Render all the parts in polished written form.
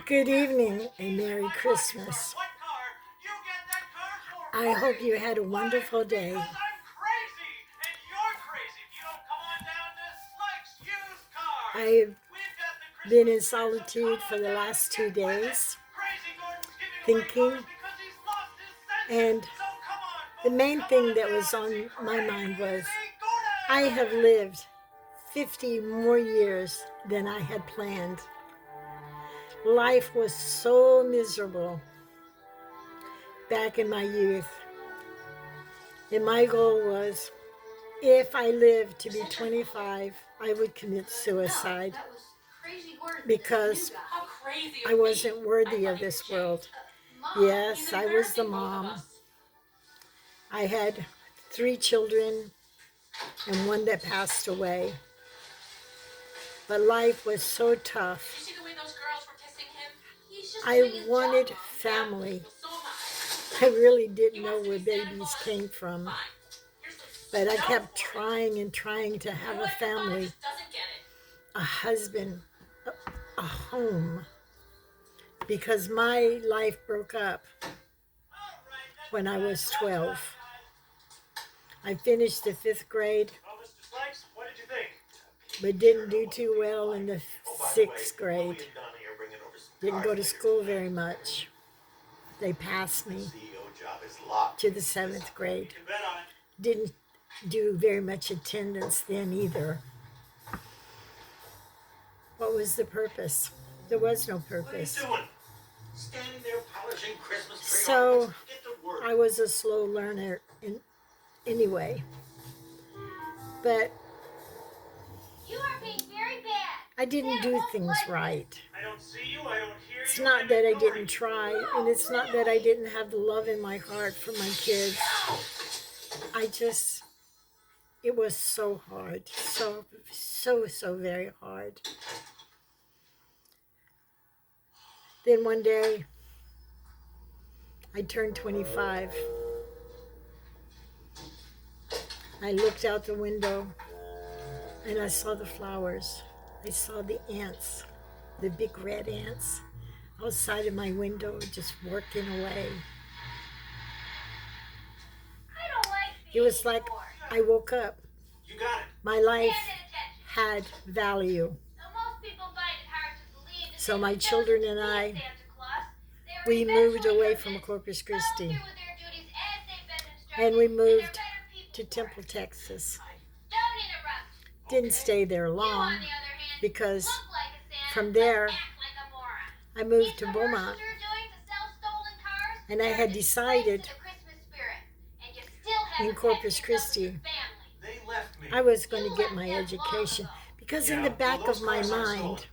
Good evening and Merry Christmas. I hope you had a wonderful day. I've been in solitude for the last 2 days, thinking, and the main thing that was on my mind was I have lived 50 more years than I had planned. Life was so miserable back in my youth. And my goal was if I lived to be 25, I would commit suicide because I wasn't worthy of this world. Yes, I was the mom. I had 3 children and one that passed away. But life was so tough. I wanted family. I really didn't know where babies came from. But I kept trying and trying to have a family, a husband, a home, because my life broke up when I was 12. I finished the 5th grade, but didn't do too well in the 6th grade. Didn't go to school very much. They passed me to the 7th grade. Didn't do very much attendance then either. What was the purpose? There was no purpose. Standing there polishing Christmas tree so I was a slow learner anyway. But you are being very bad. I didn't do things right. I don't see you, I don't hear you. It's not that I didn't try, and it's not that I didn't have the love in my heart for my kids. It was so hard. So very hard. Then one day, I turned 25. I looked out the window and I saw the flowers. I saw the ants, the big red ants, outside of my window just working away. It was like I woke up. You got it. My life had value. So my children and I, we moved away from Corpus Christi. And we moved to Temple, Texas. Didn't stay there long because from there I moved to Beaumont, and I had decided in Corpus Christi I was going to get my education because in the back of my mind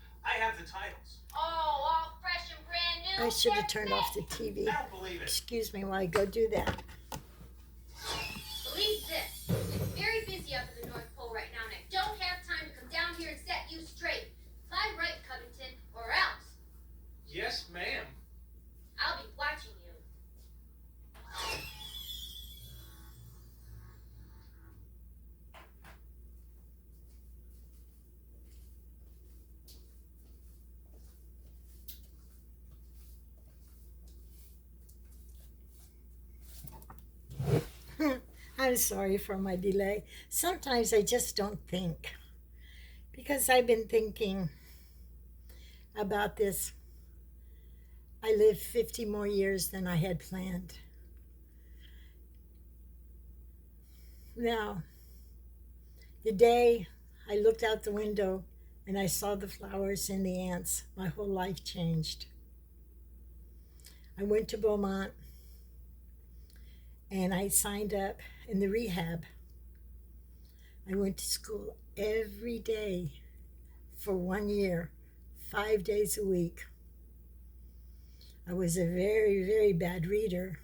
I should have turned off the TV. Excuse me while I go do that. Believe this. I'm very busy up at the North Pole right now, and I don't have time to come down here and set you straight. Fly right, Covington, or else. Yes, ma'am. I'll be watching you. I'm sorry for my delay. Sometimes I just don't think because I've been thinking about this. I lived 50 more years than I had planned. Now, the day I looked out the window and I saw the flowers and the ants, my whole life changed. I went to Beaumont and I signed up in the rehab. I went to school every day for 1 year, 5 days a week. I was a very, very bad reader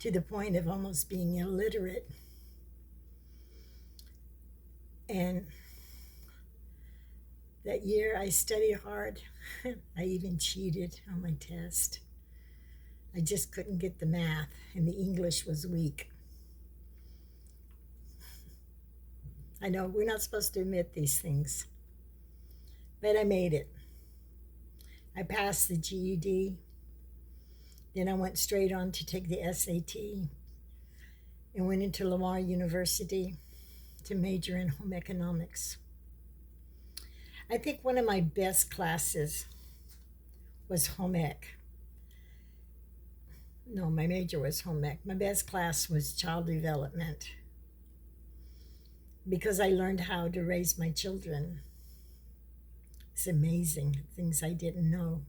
to the point of almost being illiterate. And that year I studied hard. I even cheated on my test. I just couldn't get the math, and the English was weak. I know we're not supposed to admit these things, but I made it. I passed the GED. Then I went straight on to take the SAT and went into Lamar University to major in home economics. I think one of my best classes was home ec. No, my major was home ec. My best class was child development because I learned how to raise my children. It's amazing, things I didn't know.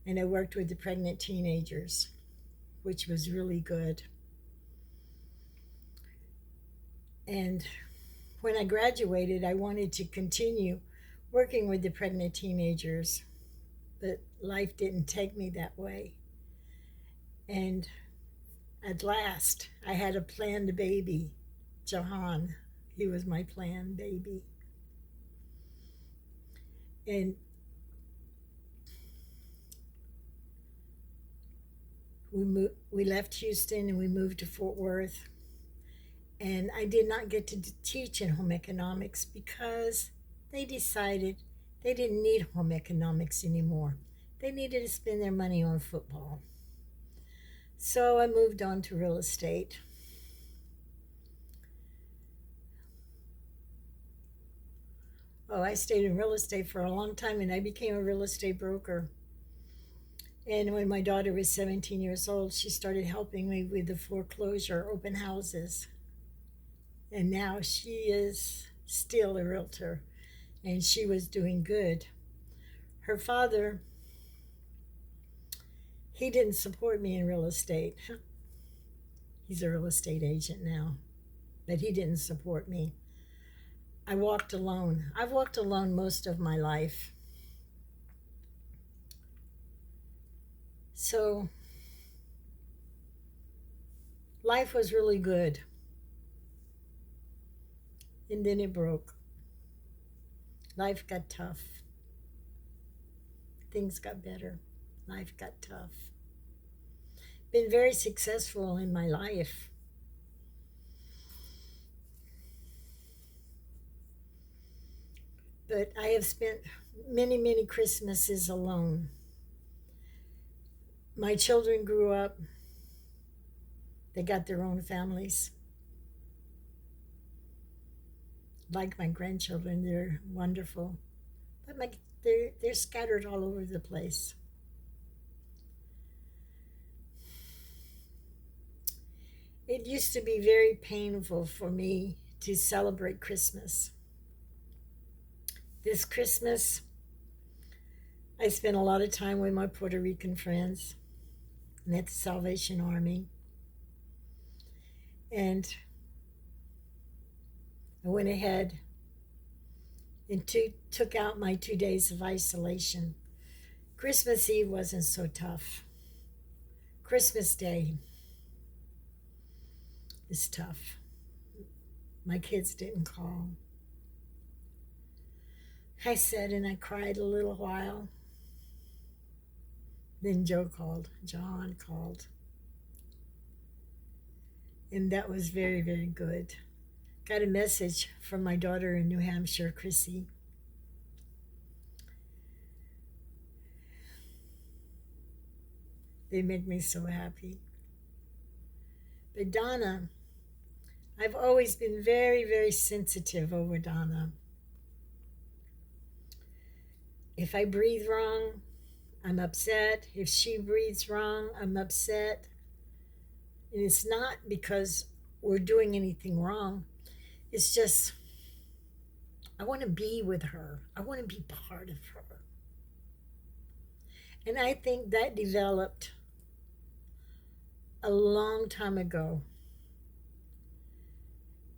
And I worked with the pregnant teenagers, which was really good. And when I graduated, I wanted to continue working with the pregnant teenagers, but life didn't take me that way. And at last, I had a planned baby, Jahan. He was my planned baby. And we left Houston and we moved to Fort Worth. And I did not get to teach in home economics because they decided they didn't need home economics anymore. They needed to spend their money on football. So I moved on to real estate. Oh, I stayed in real estate for a long time and I became a real estate broker. And when my daughter was 17 years old, she started helping me with the foreclosure open houses. And now she is still a realtor, and she was doing good. Her father, he didn't support me in real estate. He's a real estate agent now, but he didn't support me. I walked alone. I've walked alone most of my life. So life was really good. And then it broke. Life got tough. Things got better. Life got tough. Been very successful in my life. But I have spent many, many Christmases alone. My children grew up. They got their own families. Like my grandchildren, they're wonderful, but they're scattered all over the place. It used to be very painful for me to celebrate Christmas. This Christmas, I spent a lot of time with my Puerto Rican friends and at the Salvation Army. And I went ahead and took out my 2 days of isolation. Christmas Eve wasn't so tough. Christmas Day is tough. My kids didn't call. I sat and I cried a little while. Then John called. And that was very, very good. Got a message from my daughter in New Hampshire, Chrissy. They make me so happy. But Donna, I've always been very, very sensitive over Donna. If I breathe wrong, I'm upset. If she breathes wrong, I'm upset. And it's not because we're doing anything wrong. It's just, I want to be with her. I want to be part of her. And I think that developed a long time ago.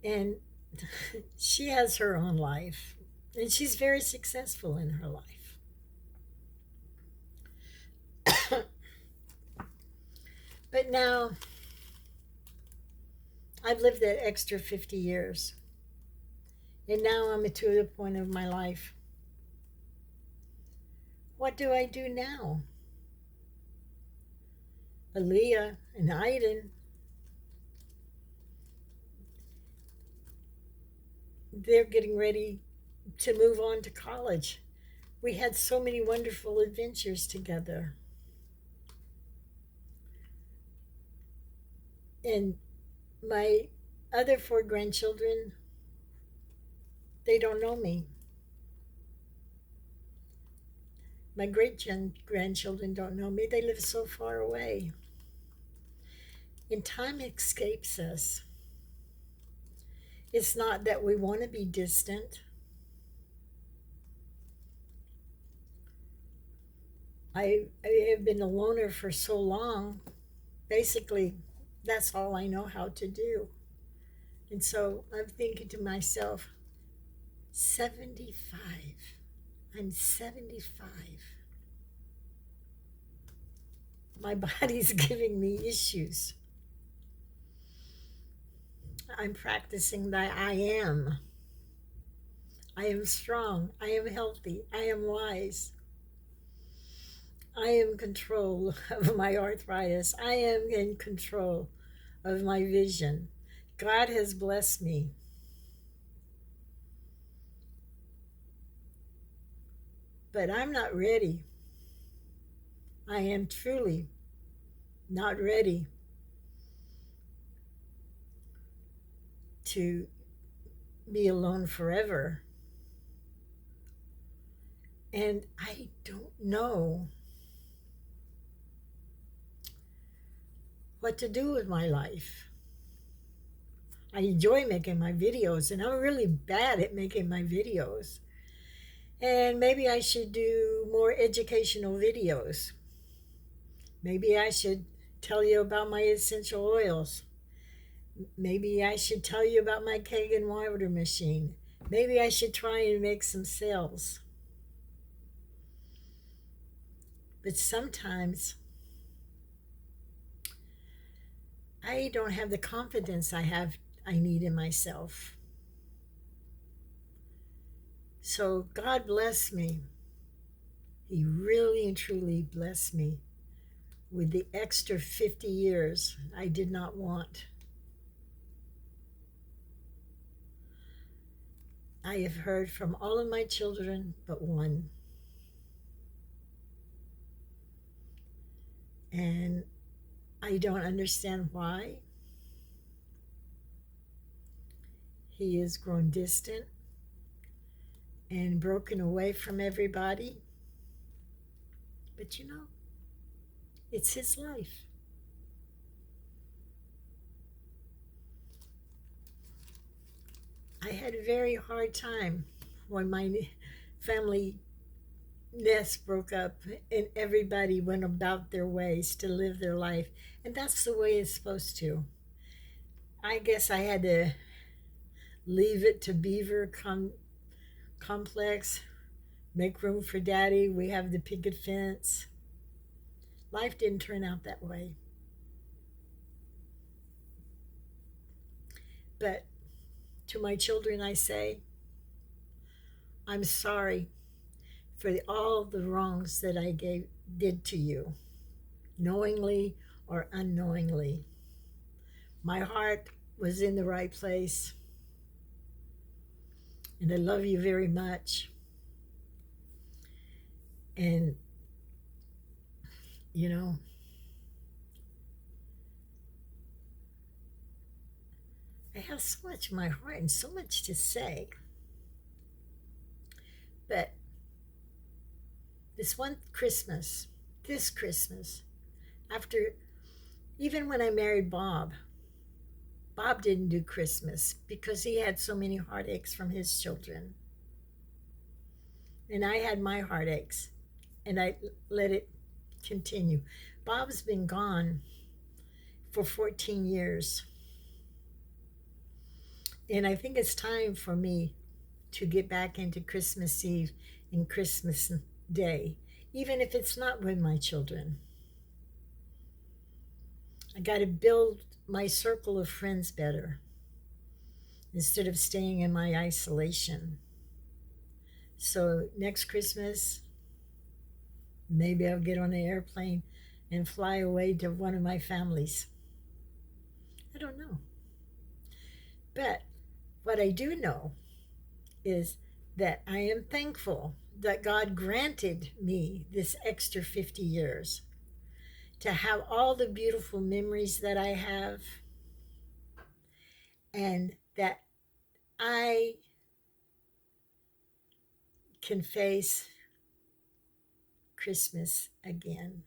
And she has her own life. And she's very successful in her life. But now, I've lived that extra 50 years. And now I'm to the point of my life. What do I do now? Aaliyah and Aiden, they're getting ready to move on to college. We had so many wonderful adventures together. And my other four grandchildren, they don't know me. My great grandchildren don't know me. They live so far away. And time escapes us. It's not that we want to be distant. I have been a loner for so long. Basically, that's all I know how to do. And so I'm thinking to myself, 75. I'm 75. My body's giving me issues. I'm practicing that I am. I am strong. I am healthy. I am wise. I am in control of my arthritis. I am in control of my vision. God has blessed me. But I'm not ready. I am truly not ready to be alone forever. And I don't know what to do with my life. I enjoy making my videos, and I'm really bad at making my videos. And maybe I should do more educational videos. Maybe I should tell you about my essential oils. Maybe I should tell you about my Kagan water machine. Maybe I should try and make some sales. But sometimes I don't have the confidence I need in myself. So God bless me. He really and truly blessed me with the extra 50 years I did not want. I have heard from all of my children but one. And I don't understand why. He has grown distant and broken away from everybody. But it's his life. I had a very hard time when my family nest broke up and everybody went about their ways to live their life. And that's the way it's supposed to. I guess I had to leave it to Beaver Complex, make room for daddy. We have the picket fence. Life didn't turn out that way. But to my children, I say, I'm sorry for all the wrongs that I did to you, knowingly or unknowingly. My heart was in the right place, and I love you very much. And, I have so much in my heart and so much to say. But this Christmas, after, even when I married Bob didn't do Christmas because he had so many heartaches from his children. And I had my heartaches, and I let it continue. Bob's been gone for 14 years. And I think it's time for me to get back into Christmas Eve and Christmas Day, even if it's not with my children. I got to build my circle of friends better instead of staying in my isolation. So next Christmas, maybe I'll get on an airplane and fly away to one of my families. I don't know. But what I do know is that I am thankful that God granted me this extra 50 years to have all the beautiful memories that I have, and that I can face Christmas again.